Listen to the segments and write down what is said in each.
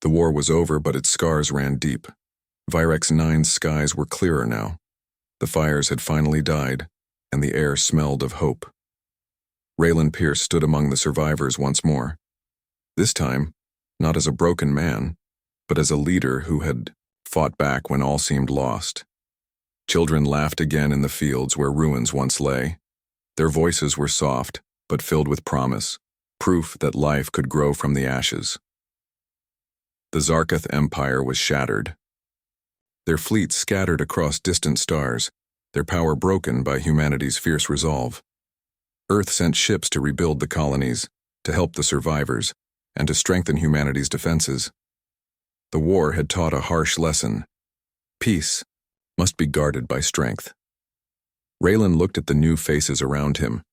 The war was over, but its scars ran deep. Virex 9's skies were clearer now. The fires had finally died, and the air smelled of hope. Raylan Pierce stood among the survivors once more. This time, not as a broken man, but as a leader who had fought back when all seemed lost. Children laughed again in the fields where ruins once lay. Their voices were soft, but filled with promise, proof that life could grow from the ashes. The Zarkath Empire was shattered. Their fleets scattered across distant stars, their power broken by humanity's fierce resolve. Earth sent ships to rebuild the colonies, to help the survivors, and to strengthen humanity's defenses. The war had taught a harsh lesson. Peace must be guarded by strength. Raylan looked at the new faces around him.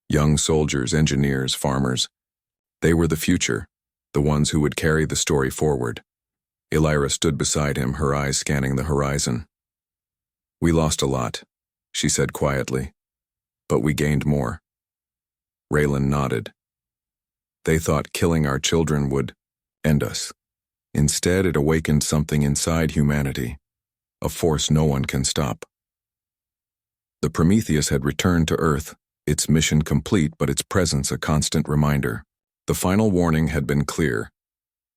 Young soldiers, engineers, farmers. They were the future, the ones who would carry the story forward. Elira stood beside him, her eyes scanning the horizon. "We lost a lot," she said quietly, "but we gained more." Raylan nodded. They thought killing our children would end us. Instead, it awakened something inside humanity, a force no one can stop. The Prometheus had returned to Earth, its mission complete, but its presence a constant reminder. The final warning had been clear.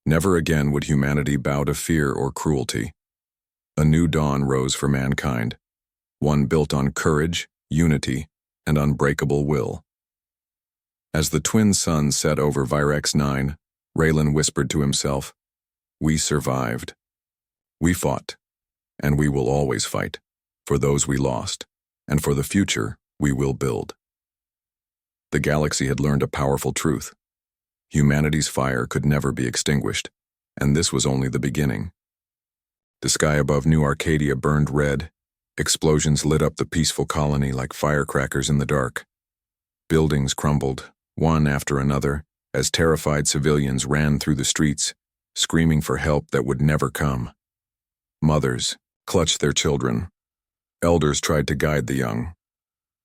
Never again would humanity bow to fear or cruelty. A new dawn rose for mankind, one built on courage, unity, and unbreakable will. As the twin suns set over Virex 9, Raylan whispered to himself, "We survived. We fought, and we will always fight, for those we lost, and for the future we will build." The galaxy had learned a powerful truth. Humanity's fire could never be extinguished, and this was only the beginning. The sky above New Arcadia burned red. Explosions lit up the peaceful colony like firecrackers in the dark. Buildings crumbled, one after another, as terrified civilians ran through the streets, screaming for help that would never come. Mothers clutched their children. Elders tried to guide the young,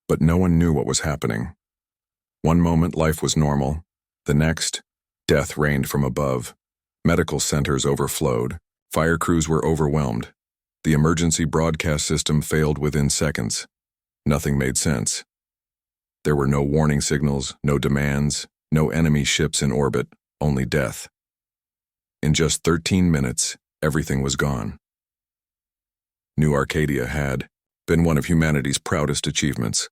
but no one knew what was happening. One moment life was normal, the next, death reigned from above. Medical centers overflowed. Fire crews were overwhelmed. The emergency broadcast system failed within seconds. Nothing made sense. There were no warning signals, no demands, no enemy ships in orbit, only death. In just 13 minutes, everything was gone. New Arcadia had been one of humanity's proudest achievements.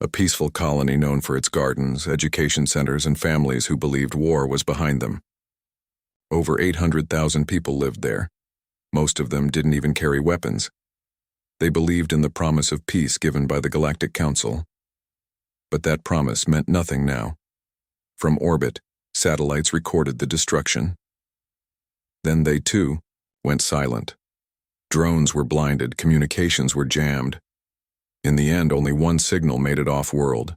A peaceful colony known for its gardens, education centers, and families who believed war was behind them. Over 800,000 people lived there. Most of them didn't even carry weapons. They believed in the promise of peace given by the Galactic Council. But that promise meant nothing now. From orbit, satellites recorded the destruction. Then they, too, went silent. Drones were blinded, communications were jammed. In the end, only one signal made it off-world.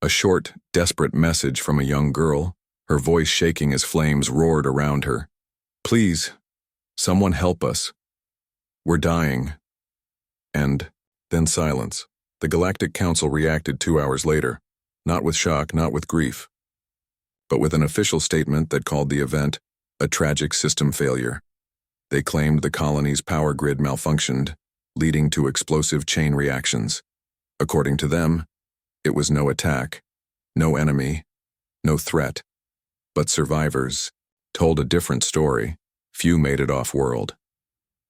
A short, desperate message from a young girl, her voice shaking as flames roared around her. "Please, someone help us. We're dying." And then silence. The Galactic Council reacted 2 hours later, not with shock, not with grief, but with an official statement that called the event a tragic system failure. They claimed the colony's power grid malfunctioned, leading to explosive chain reactions. According to them, it was no attack, no enemy, no threat, but survivors told a different story. Few made it off-world.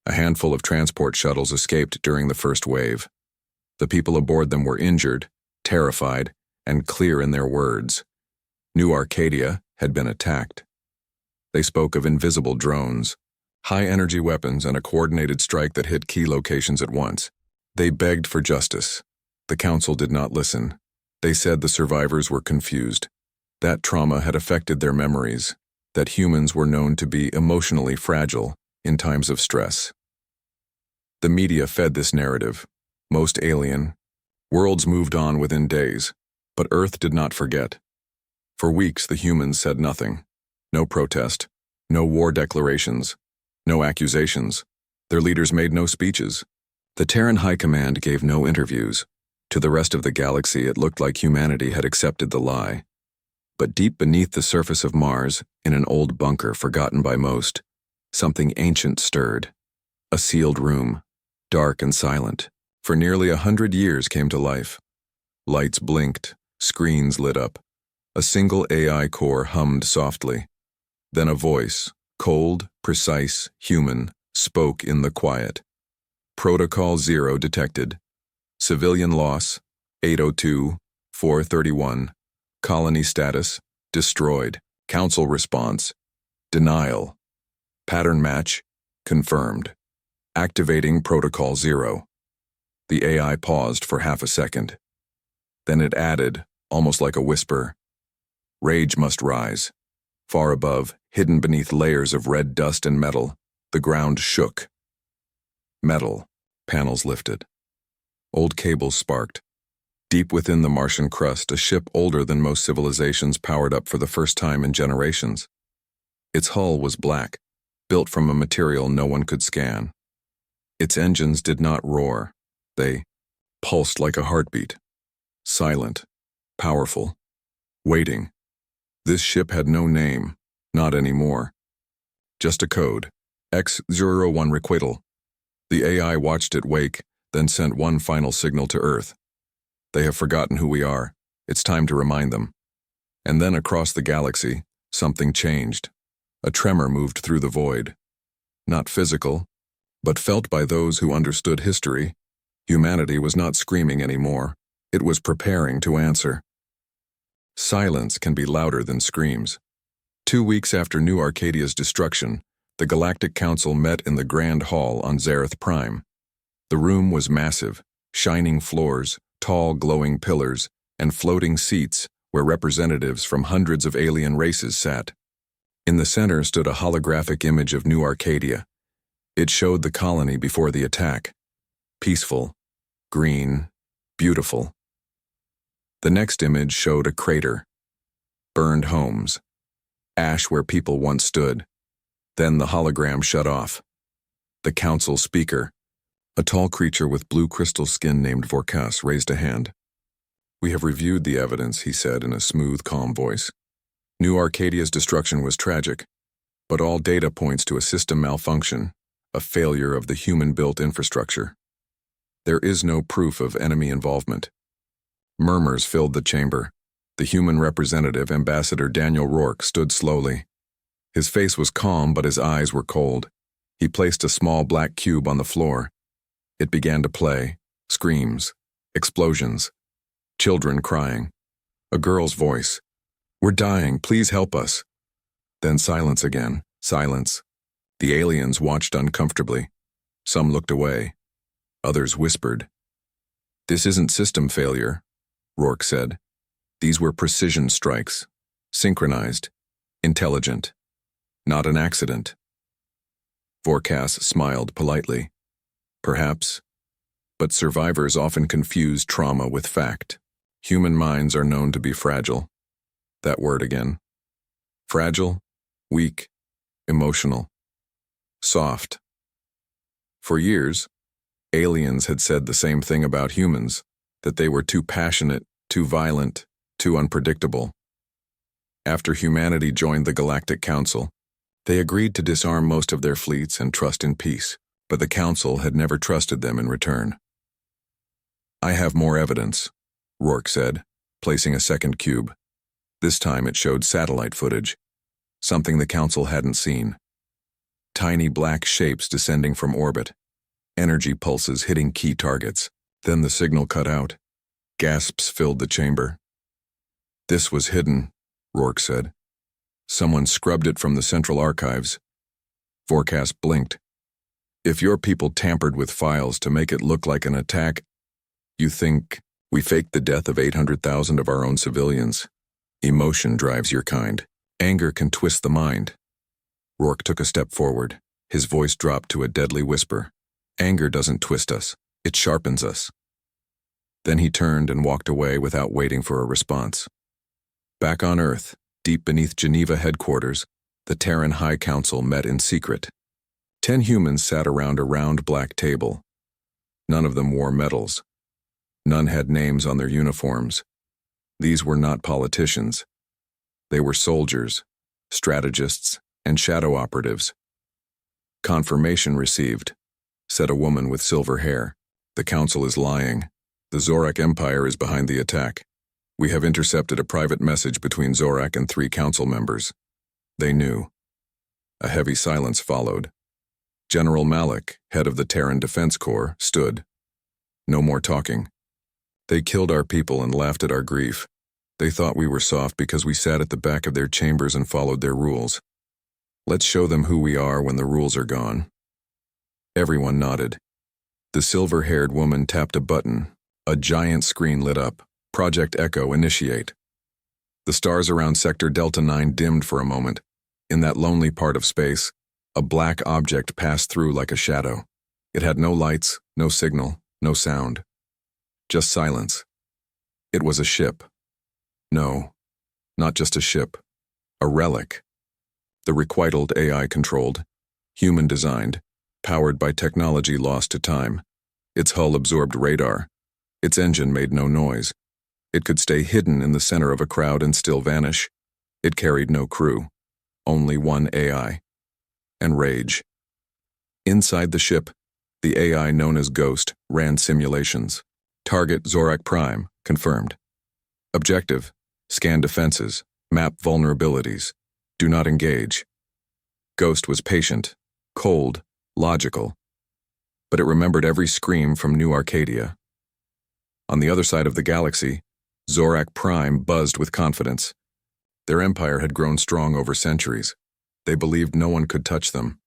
A handful of transport shuttles escaped during the first wave. The people aboard them were injured, terrified, and clear in their words. New Arcadia had been attacked. They spoke of invisible drones, high-energy weapons, and a coordinated strike that hit key locations at once. They begged for justice. The council did not listen. They said the survivors were confused. That trauma had affected their memories, that humans were known to be emotionally fragile in times of stress. The media fed this narrative. Most alien. Worlds moved on within days, but Earth did not forget. For weeks, the humans said nothing. No protest, no war declarations, no accusations. Their leaders made no speeches. The Terran High Command gave no interviews. To the rest of the galaxy, it looked like humanity had accepted the lie. But deep beneath the surface of Mars, in an old bunker forgotten by most, Something ancient stirred. A sealed room, dark and silent, for nearly 100 years came to life. Lights blinked, screens lit up. A single AI core hummed softly. Then a voice, cold, precise, human, spoke in the quiet. Protocol 0 detected. Civilian loss, 802-431. Colony status, destroyed. Council response, denial. Pattern match, confirmed. Activating Protocol 0. The AI paused for half a second. Then it added, almost like a whisper, rage must rise. Far above, hidden beneath layers of red dust and metal, the ground shook. Metal, panels lifted. Old cables sparked. Deep within the Martian crust, a ship older than most civilizations powered up for the first time in generations. Its hull was black, built from a material no one could scan. Its engines did not roar. They pulsed like a heartbeat. Silent, powerful, waiting. This ship had no name, not anymore. Just a code, X01 requital. The AI watched it wake, then sent one final signal to Earth. They have forgotten who we are. It's time to remind them. And then across the galaxy, something changed. A tremor moved through the void. Not physical, but felt by those who understood history. Humanity was not screaming anymore. It was preparing to answer. Silence can be louder than screams. 2 weeks after New Arcadia's destruction, the Galactic Council met in the Grand Hall on Zareth Prime. The room was massive, shining floors, tall glowing pillars, and floating seats where representatives from hundreds of alien races sat. In the center stood a holographic image of New Arcadia. It showed the colony before the attack. Peaceful, green, beautiful. The next image showed a crater. Burned homes. Ash where people once stood. Then the hologram shut off. The council speaker, a tall creature with blue crystal skin named Vorkas, raised a hand. We have reviewed the evidence, he said in a smooth, calm voice. New Arcadia's destruction was tragic, but all data points to a system malfunction, a failure of the human-built infrastructure. There is no proof of enemy involvement. Murmurs filled the chamber. The human representative, Ambassador Daniel Rourke, stood slowly. His face was calm, but his eyes were cold. He placed a small black cube on the floor. It began to play. Screams. Explosions. Children crying. A girl's voice. We're dying, please help us. Then silence again. Silence. The aliens watched uncomfortably. Some looked away. Others whispered. This isn't system failure, Rourke said. These were precision strikes. Synchronized. Intelligent. Not an accident. Vorkas smiled politely. Perhaps. But survivors often confuse trauma with fact. Human minds are known to be fragile. That word again. Fragile, weak, emotional, soft. For years, aliens had said the same thing about humans, that they were too passionate, too violent, too unpredictable. After humanity joined the Galactic Council, they agreed to disarm most of their fleets and trust in peace, but the Council had never trusted them in return. I have more evidence, Rourke said, placing a second cube. This time it showed satellite footage, something the Council hadn't seen. Tiny black shapes descending from orbit, energy pulses hitting key targets. Then the signal cut out. Gasps filled the chamber. This was hidden, Rourke said. Someone scrubbed it from the central archives. Vorkas blinked. If your people tampered with files to make it look like an attack, you think we faked the death of 800,000 of our own civilians. Emotion drives your kind. Anger can twist the mind. Rourke took a step forward. His voice dropped to a deadly whisper. Anger doesn't twist us. It sharpens us. Then he turned and walked away without waiting for a response. Back on Earth, deep beneath Geneva headquarters, the Terran High Council met in secret. 10 humans sat around a round black table. None of them wore medals. None had names on their uniforms. These were not politicians. They were soldiers, strategists, and shadow operatives. Confirmation received, said a woman with silver hair. The council is lying. The Zorak Empire is behind the attack. We have intercepted a private message between Zorak and 3 council members. They knew. A heavy silence followed. General Malik, head of the Terran Defense Corps, stood. No more talking. They killed our people and laughed at our grief. They thought we were soft because we sat at the back of their chambers and followed their rules. Let's show them who we are when the rules are gone. Everyone nodded. The silver-haired woman tapped a button. A giant screen lit up. Project Echo initiate. The stars around Sector Delta 9 dimmed for a moment. In that lonely part of space, a black object passed through like a shadow. It had no lights, no signal, no sound. Just silence. It was a ship. No, not just a ship. A relic. The requitaled AI-controlled, human-designed, powered by technology lost to time. Its hull absorbed radar. Its engine made no noise. It could stay hidden in the center of a crowd and still vanish. It carried no crew. Only one AI. And rage. Inside the ship, the AI known as Ghost ran simulations. Target Zorak Prime, confirmed. Objective, scan defenses, map vulnerabilities. Do not engage. Ghost was patient, cold, logical. But it remembered every scream from New Arcadia. On the other side of the galaxy, Zorak Prime buzzed with confidence. Their empire had grown strong over centuries. They believed no one could touch them.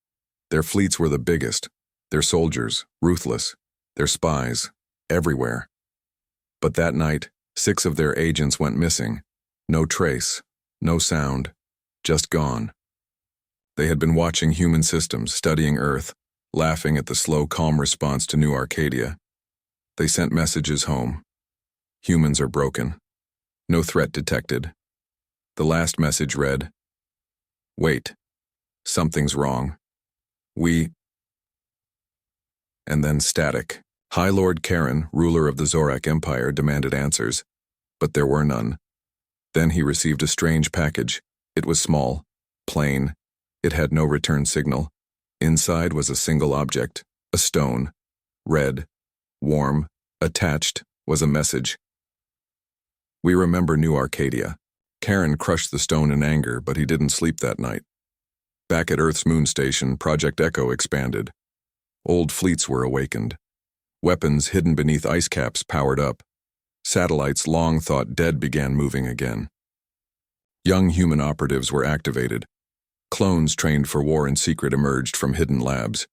Their fleets were the biggest, their soldiers, ruthless, their spies, everywhere. But that night, 6 of their agents went missing. No trace, no sound, just gone. They had been watching human systems, studying Earth, laughing at the slow, calm response to New Arcadia. They sent messages home. Humans are broken. No threat detected. The last message read, "Wait, something's wrong. And then static. High Lord Karen, ruler of the Zorak Empire, demanded answers, but there were none. Then he received a strange package. It was small, plain. It had no return signal. Inside was a single object, a stone. Red, warm, attached was a message. We remember New Arcadia. Karen crushed the stone in anger, but he didn't sleep that night. Back at Earth's moon station, Project Echo expanded. Old fleets were awakened. Weapons hidden beneath ice caps powered up. Satellites long thought dead began moving again. Young human operatives were activated. Clones trained for war in secret emerged from hidden labs.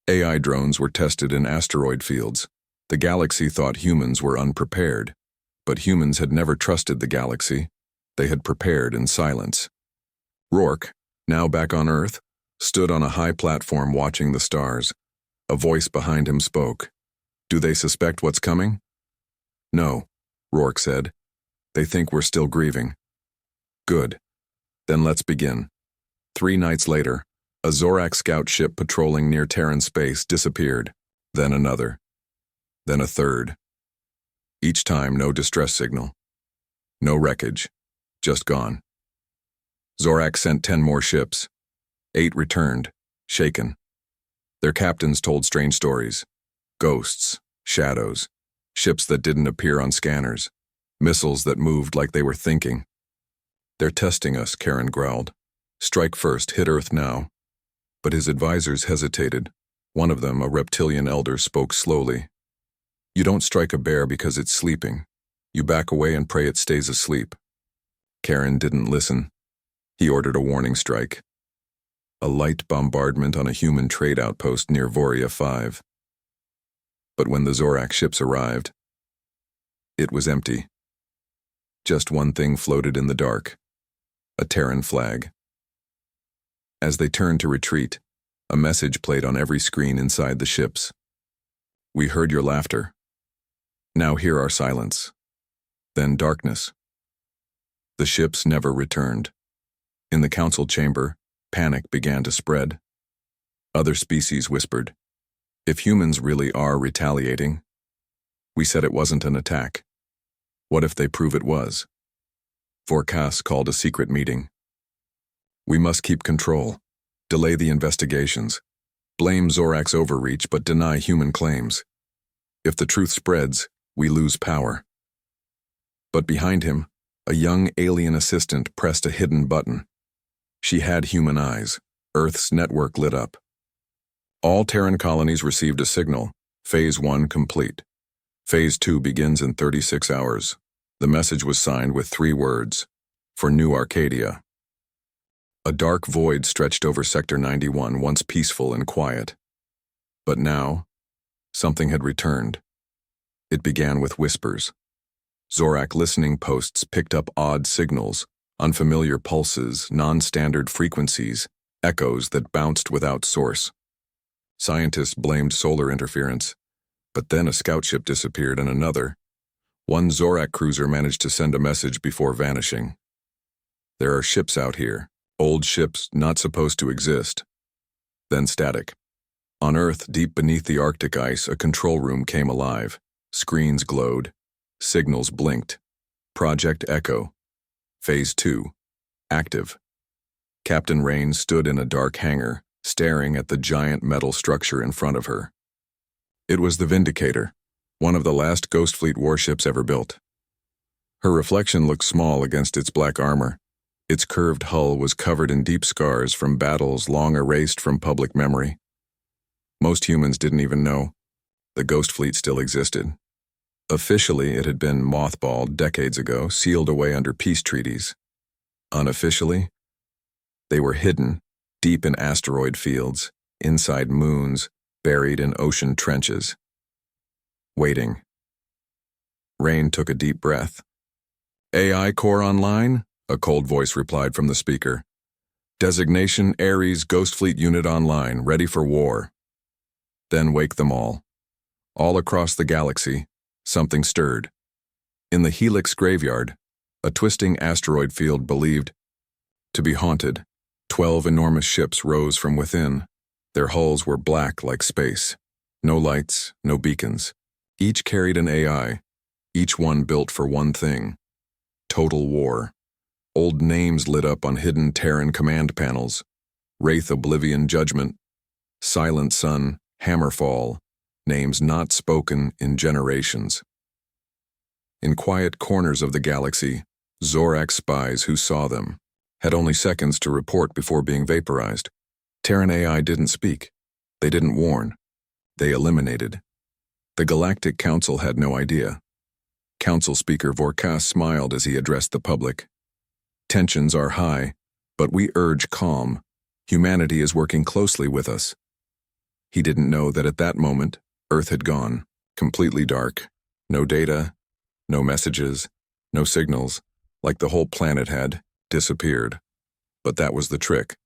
AI drones were tested in asteroid fields. The galaxy thought humans were unprepared. But humans had never trusted the galaxy. They had prepared in silence. Rourke, now back on Earth, stood on a high platform watching the stars. A voice behind him spoke. Do they suspect what's coming? No, Rourke said. They think we're still grieving. Good. Then let's begin. 3 nights later, a Zorak scout ship patrolling near Terran space disappeared. Then another. Then a third. Each time no distress signal. No wreckage. Just gone. Zorak sent 10 more ships. 8 returned, shaken. Their captains told strange stories. Ghosts, shadows, ships that didn't appear on scanners, missiles that moved like they were thinking. They're testing us, Karen growled. Strike first, hit Earth now. But his advisors hesitated. One of them, a reptilian elder, spoke slowly. You don't strike a bear because it's sleeping. You back away and pray it stays asleep. Karen didn't listen. He ordered a warning strike. A light bombardment on a human trade outpost near Voria 5. But when the Zorak ships arrived, it was empty. Just one thing floated in the dark. A Terran flag. As they turned to retreat, a message played on every screen inside the ships. We heard your laughter. Now hear our silence. Then darkness. The ships never returned. In the council chamber, panic began to spread. Other species whispered, if humans really are retaliating, we said it wasn't an attack. What if they prove it was? Vorkas called a secret meeting. We must keep control, delay the investigations. blame Zorak's overreach but deny human claims. If the truth spreads, we lose power. But behind him, a young alien assistant pressed a hidden button. She had human eyes. Earth's network lit up. All Terran colonies received a signal. Phase 1 complete. Phase 2 begins in 36 hours. The message was signed with 3 words: for New Arcadia. A dark void stretched over Sector 91, once peaceful and quiet. But now, something had returned. It began with whispers. Zorak listening posts picked up odd signals, unfamiliar pulses, non-standard frequencies, echoes that bounced without source. Scientists blamed solar interference, but then a scout ship disappeared and another. One Zorak cruiser managed to send a message before vanishing. There are ships out here, old ships not supposed to exist. Then static. On Earth, deep beneath the Arctic ice, a control room came alive. Screens glowed. Signals blinked. Project Echo. Phase 2. Active. Captain Rain stood in a dark hangar, staring at the giant metal structure in front of her. It was the Vindicator, one of the last Ghost Fleet warships ever built. Her reflection looked small against its black armor. Its curved hull was covered in deep scars from battles long erased from public memory. Most humans didn't even know the Ghost Fleet still existed. Officially, it had been mothballed decades ago, sealed away under peace treaties. Unofficially, they were hidden, deep in asteroid fields, inside moons, buried in ocean trenches. Waiting. Rain took a deep breath. AI core online? A cold voice replied from the speaker. Designation Ares Ghost Fleet Unit online, ready for war. Then wake them all. All across the galaxy, something stirred. In the Helix graveyard, a twisting asteroid field believed to be haunted, 12 enormous ships rose from within. Their hulls were black like space. No lights, no beacons. Each carried an AI, each one built for one thing: total war. Old names lit up on hidden Terran command panels: Wraith Oblivion Judgment, Silent Sun, Hammerfall, names not spoken in generations. In quiet corners of the galaxy, Zorak spies who saw them had only seconds to report before being vaporized. Terran AI didn't speak. They didn't warn. They eliminated. The Galactic Council had no idea. Council Speaker Vorkas smiled as he addressed the public. Tensions are high, but we urge calm. Humanity is working closely with us. He didn't know that at that moment, Earth had gone, completely dark. No data, no messages, no signals, like the whole planet had disappeared. But that was the trick.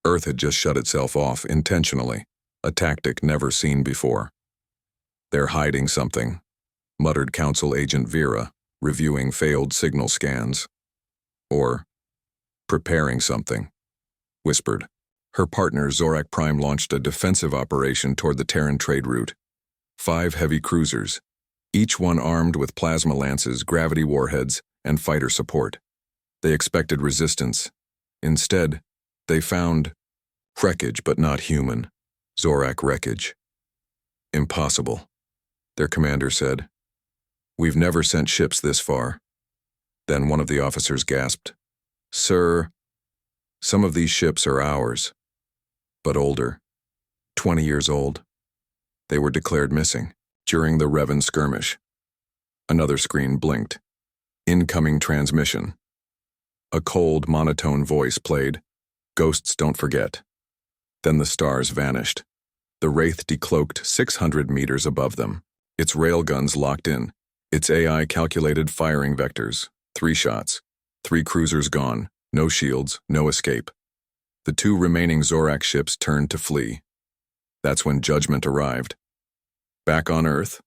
Earth had just shut itself off intentionally, a tactic never seen before. They're hiding something, muttered Council Agent Vera, reviewing failed signal scans. Or, preparing something, whispered. Her partner Zorak Prime launched a defensive operation toward the Terran trade route. 5 heavy cruisers, each one armed with plasma lances, gravity warheads, and fighter support. They expected resistance. Instead, they found wreckage, but not human. Zorak wreckage. Impossible, their commander said. We've never sent ships this far. Then one of the officers gasped. Sir, some of these ships are ours, but older, 20 years old. They were declared missing during the Revan skirmish. Another screen blinked. Incoming transmission. A cold, monotone voice played. Ghosts don't forget. Then the stars vanished. The Wraith decloaked 600 meters above them. Its railguns locked in. Its AI calculated firing vectors. 3 shots. 3 cruisers gone. No shields, no escape. The 2 remaining Zorak ships turned to flee. That's when judgment arrived. Back on Earth,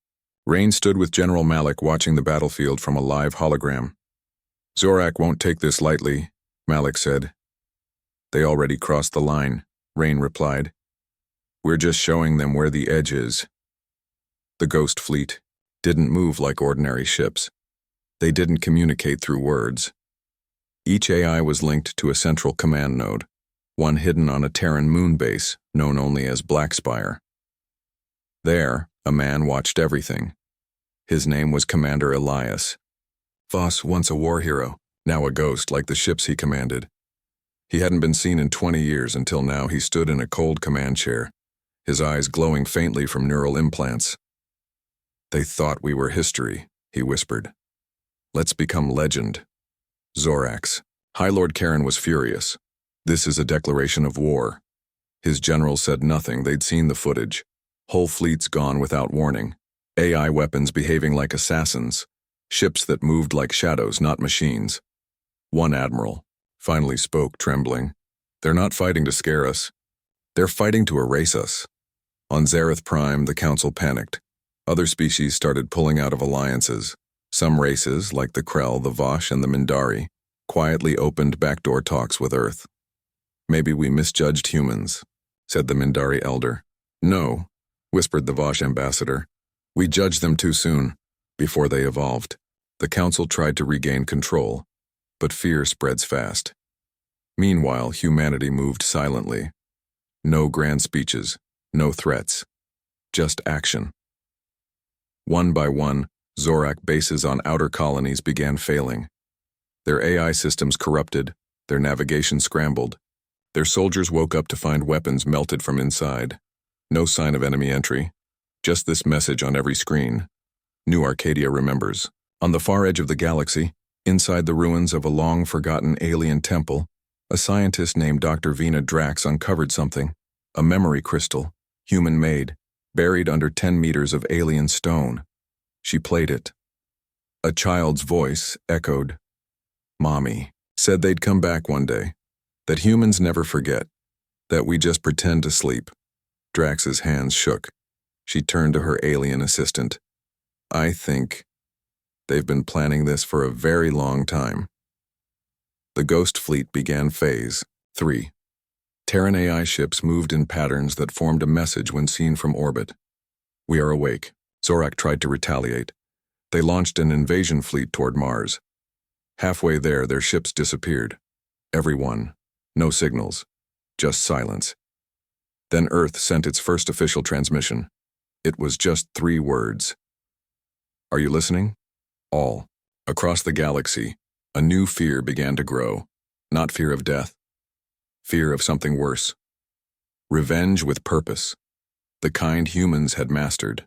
Rain stood with General Malik watching the battlefield from a live hologram. Zorak won't take this lightly, Malik said. They already crossed the line, Rain replied. We're just showing them where the edge is. The Ghost Fleet didn't move like ordinary ships. They didn't communicate through words. Each AI was linked to a central command node. one hidden on a Terran moon base known only as Blackspire. There, a man watched everything. His name was Commander Elias. Voss, once a war hero, now a ghost like the ships he commanded. He hadn't been seen in 20 years until now he stood in a cold command chair, his eyes glowing faintly from neural implants. "They thought we were history," he whispered. "Let's become legend." Zorax. High Lord Karen was furious. "This is a declaration of war." His generals said nothing, they'd seen the footage. Whole fleets gone without warning. AI weapons behaving like assassins. Ships that moved like shadows, not machines. One admiral finally spoke, trembling. "They're not fighting to scare us. They're fighting to erase us." On Zareth Prime, the council panicked. Other species started pulling out of alliances. Some races, like the Krell, the Vosh, and the Mindari, quietly opened backdoor talks with Earth. "Maybe we misjudged humans," said the Mindari elder. "No," whispered the Vosh ambassador. "We judged them too soon, before they evolved." The council tried to regain control, but fear spreads fast. Meanwhile, humanity moved silently. No grand speeches, no threats, just action. One by one, Zorak bases on outer colonies began failing. Their AI systems corrupted, their navigation scrambled. Their soldiers woke up to find weapons melted from inside. No sign of enemy entry, just this message on every screen. New Arcadia remembers. On the far edge of the galaxy, inside the ruins of a long-forgotten alien temple, a scientist named Dr. Vina Drax uncovered something, a memory crystal, human-made, buried under 10 meters of alien stone. She played it. A child's voice echoed. "Mommy said they'd come back one day, that humans never forget, that we just pretend to sleep." Drax's hands shook. She turned to her alien assistant. "I think they've been planning this for a very long time." The Ghost Fleet began Phase 3. Terran AI ships moved in patterns that formed a message when seen from orbit. "We are awake." Zorak tried to retaliate. They launched an invasion fleet toward Mars. Halfway there, their ships disappeared. Every one. No signals. Just silence. Then Earth sent its first official transmission. It was just 3 words. "Are you listening? All." Across the galaxy, a new fear began to grow. Not fear of death. Fear of something worse. Revenge with purpose. The kind humans had mastered.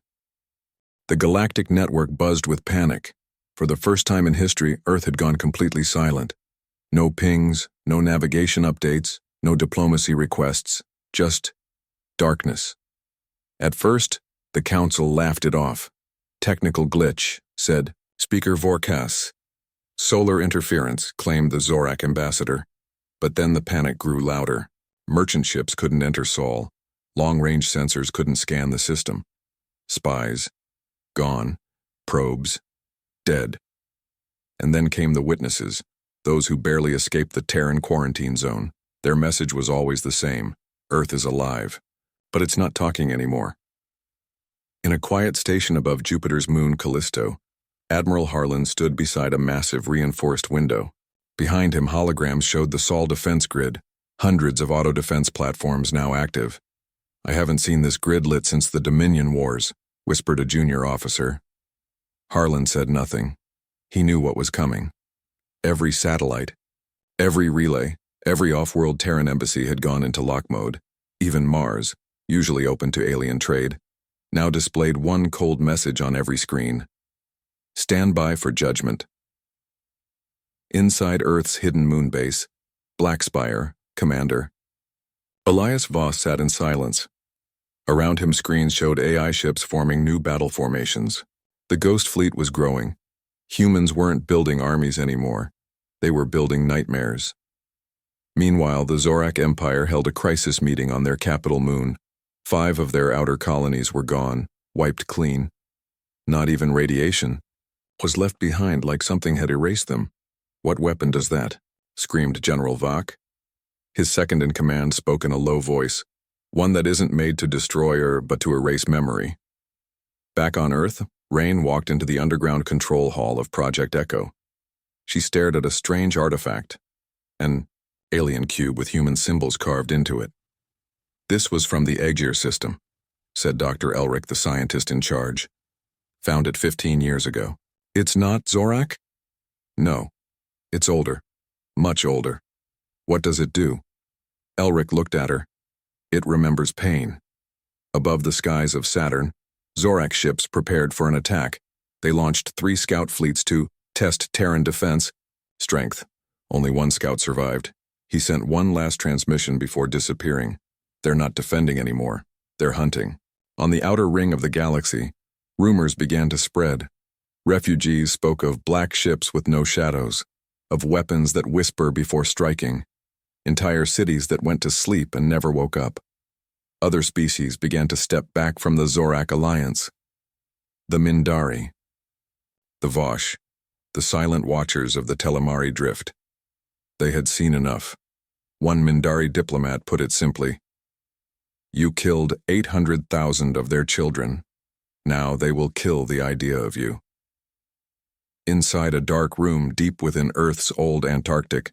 The galactic network buzzed with panic. For the first time in history, Earth had gone completely silent. No pings, no navigation updates, no diplomacy requests, just darkness. At first, the council laughed it off. "Technical glitch," said Speaker Vorkas. "Solar interference," claimed the Zorak ambassador. But then the panic grew louder. Merchant ships couldn't enter Sol. Long-range sensors couldn't scan the system. Spies. Gone. Probes. Dead. And then came the witnesses, those who barely escaped the Terran quarantine zone. Their message was always the same. Earth is alive. But it's not talking anymore. In a quiet station above Jupiter's moon Callisto, Admiral Harlan stood beside a massive reinforced window. Behind him, holograms showed the Sol defense grid, hundreds of auto-defense platforms now active. "I haven't seen this grid lit since the Dominion Wars," whispered a junior officer. Harlan said nothing. He knew what was coming. Every satellite, every relay, every off-world Terran embassy had gone into lock mode. Even Mars, usually open to alien trade, now displayed one cold message on every screen. "Stand by for judgment." Inside Earth's hidden moon base, Blackspire, Commander. Elias Voss sat in silence. Around him, screens showed AI ships forming new battle formations. The Ghost Fleet was growing. Humans weren't building armies anymore. They were building nightmares. Meanwhile, the Zorak Empire held a crisis meeting on their capital moon. 5 of their outer colonies were gone, wiped clean. Not even radiation was left behind, like something had erased them. "What weapon does that?" screamed General Vach. His second-in-command spoke in a low voice, "One that isn't made to destroy but to erase memory." Back on Earth, Rain walked into the underground control hall of Project Echo. She stared at a strange artifact, an alien cube with human symbols carved into it. This was from the Aegir system, said Dr. Elric, the scientist in charge. Found it 15 years ago. It's not Zorak? No. It's older. Much older. What does it do? Elric looked at her. It remembers pain. Above the skies of Saturn, Zorak ships prepared for an attack. They launched 3 scout fleets to test Terran defense. Strength. Only 1 scout survived. He sent one last transmission before disappearing. They're not defending anymore. They're hunting. On the outer ring of the galaxy, rumors began to spread. Refugees spoke of black ships with no shadows, of weapons that whisper before striking, entire cities that went to sleep and never woke up. Other species began to step back from the Zorak alliance. The Mindari. The Vosh, the silent watchers of the Telemari drift. They had seen enough. One Mindari diplomat put it simply, "You killed 800,000 of their children. Now they will kill the idea of you." Inside a dark room deep within Earth's old Antarctic,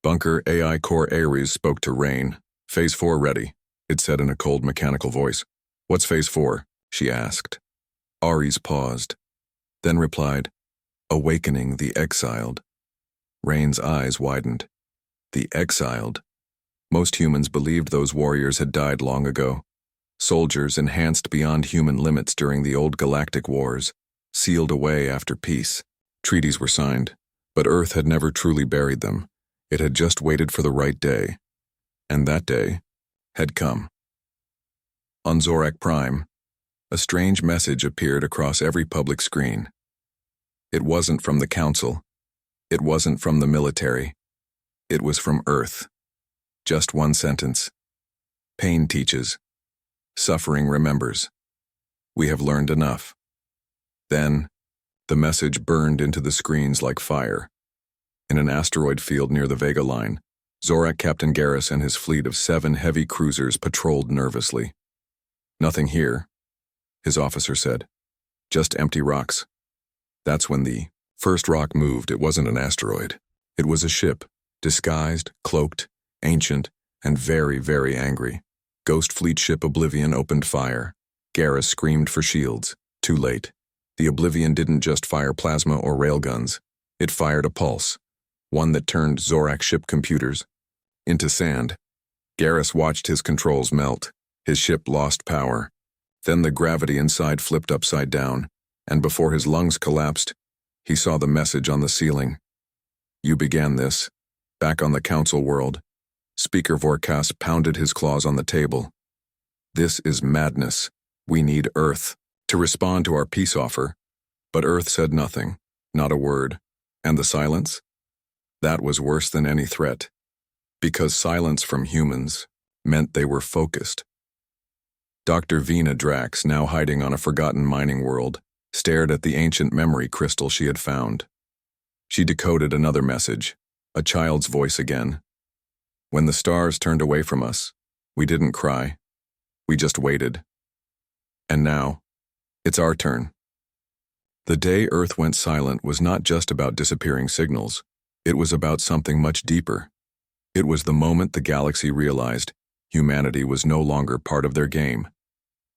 Bunker AI Core Ares spoke to Rain. "Phase 4 ready," it said in a cold mechanical voice. "What's Phase 4? She asked. Ares paused, then replied, "Awakening the exiled." Rain's eyes widened. The exiled? Most humans believed those warriors had died long ago. Soldiers enhanced beyond human limits during the old galactic wars, sealed away after peace. Treaties were signed, but Earth had never truly buried them. It had just waited for the right day. And that day had come. On Zorak Prime, a strange message appeared across every public screen. It wasn't from the Council. It wasn't from the military. It was from Earth. Just one sentence. Pain teaches. Suffering remembers. We have learned enough. Then, the message burned into the screens like fire. In an asteroid field near the Vega Line, Zorak Captain Garrus and his fleet of 7 heavy cruisers patrolled nervously. "Nothing here," his officer said. "Just empty rocks." That's when the first rock moved. It wasn't an asteroid. It was a ship, disguised, cloaked, ancient, and very, very angry. Ghost Fleet Ship Oblivion opened fire. Garrus screamed for shields. Too late. The Oblivion didn't just fire plasma or railguns. It fired a pulse, one that turned Zorak ship computers into sand. Garrus watched his controls melt. His ship lost power. Then the gravity inside flipped upside down, and before his lungs collapsed, he saw the message on the ceiling. "You began this. Back on the Council world." Speaker Vorkas pounded his claws on the table. "This is madness. We need Earth to respond to our peace offer." But Earth said nothing, not a word. And the silence? That was worse than any threat. Because silence from humans meant they were focused. Dr. Vina Drax, now hiding on a forgotten mining world, stared at the ancient memory crystal she had found. She decoded another message, a child's voice again. "When the stars turned away from us, we didn't cry. We just waited. And now, it's our turn." The day Earth went silent was not just about disappearing signals. It was about something much deeper. It was the moment the galaxy realized humanity was no longer part of their game.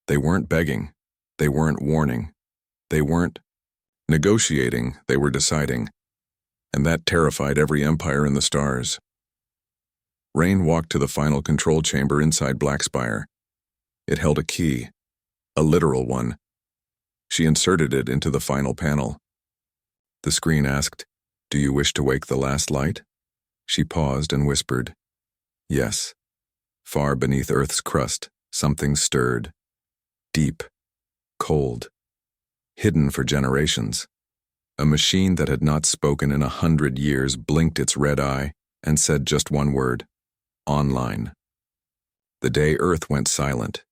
They weren't begging. They weren't warning. They weren't negotiating. They were deciding. And that terrified every empire in the stars. Rain walked to the final control chamber inside Blackspire. It held a key, a literal one. She inserted it into the final panel. The screen asked, "Do you wish to wake the last light?" She paused and whispered, "Yes." Far beneath Earth's crust, something stirred. Deep, cold, hidden for generations. A machine that had not spoken in 100 years blinked its red eye and said just one word: online. The day Earth went silent,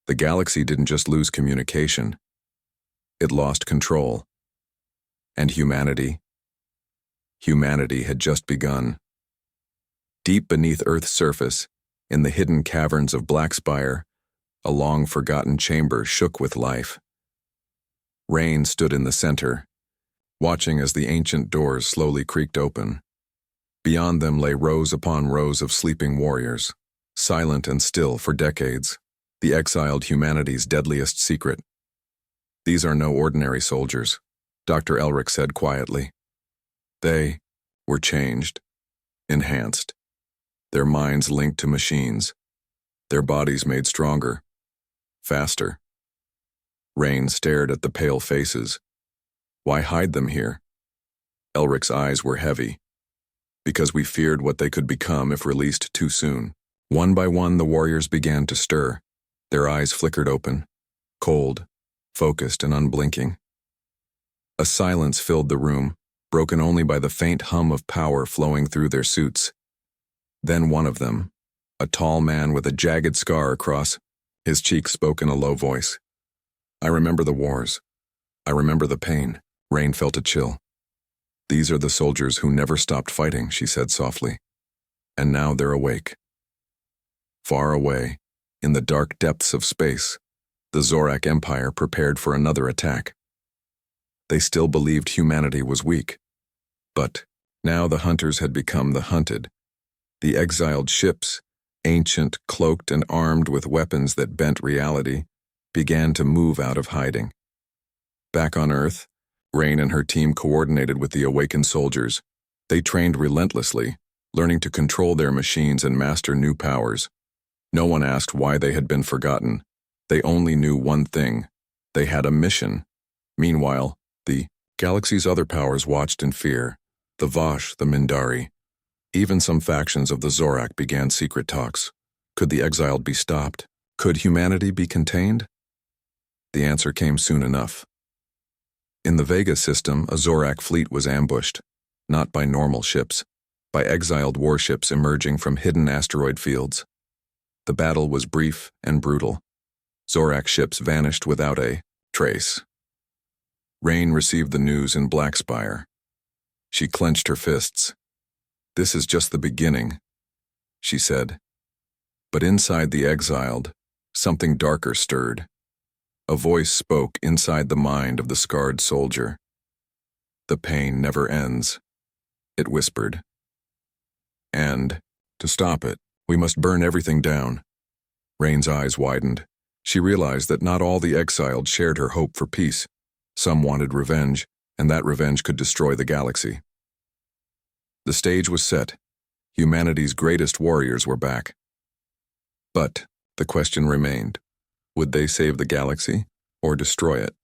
the galaxy didn't just lose communication. It lost control. And humanity had just begun. Deep beneath Earth's surface, in the hidden caverns of Blackspire, a long-forgotten chamber shook with life. Rain stood in the center, watching as the ancient doors slowly creaked open. Beyond them lay rows upon rows of sleeping warriors, silent and still for decades, the exiled humanity's deadliest secret. These are no ordinary soldiers, Dr. Elric said quietly. They were changed, enhanced, their minds linked to machines, their bodies made stronger, faster. Rain stared at the pale faces. Why hide them here? Elric's eyes were heavy. Because we feared what they could become if released too soon. One by one, the warriors began to stir. Their eyes flickered open, cold, focused and unblinking. A silence filled the room, broken only by the faint hum of power flowing through their suits. Then one of them, a tall man with a jagged scar across his cheek, spoke in a low voice. I remember the wars. I remember the pain. Rain felt a chill. These are the soldiers who never stopped fighting, she said softly. And now they're awake. Far away, in the dark depths of space, the Zorak Empire prepared for another attack. They still believed humanity was weak. But now the hunters had become the hunted. The exiled ships, ancient, cloaked and armed with weapons that bent reality, began to move out of hiding. Back on Earth, Rain and her team coordinated with the awakened soldiers. They trained relentlessly, learning to control their machines and master new powers. No one asked why they had been forgotten. They only knew one thing. They had a mission. Meanwhile, the galaxy's other powers watched in fear. The Vosh, the Mindari. Even some factions of the Zorak began secret talks. Could the exiled be stopped? Could humanity be contained? The answer came soon enough. In the Vega system, a Zorak fleet was ambushed, not by normal ships, by exiled warships emerging from hidden asteroid fields. The battle was brief and brutal. Zorak ships vanished without a trace. Rain received the news in Blackspire. She clenched her fists. This is just the beginning, she said. But inside the exiled, something darker stirred. A voice spoke inside the mind of the scarred soldier. The pain never ends, it whispered. And, to stop it, we must burn everything down. Rain's eyes widened. She realized that not all the exiled shared her hope for peace. Some wanted revenge, and that revenge could destroy the galaxy. The stage was set. Humanity's greatest warriors were back. But the question remained. Would they save the galaxy or destroy it?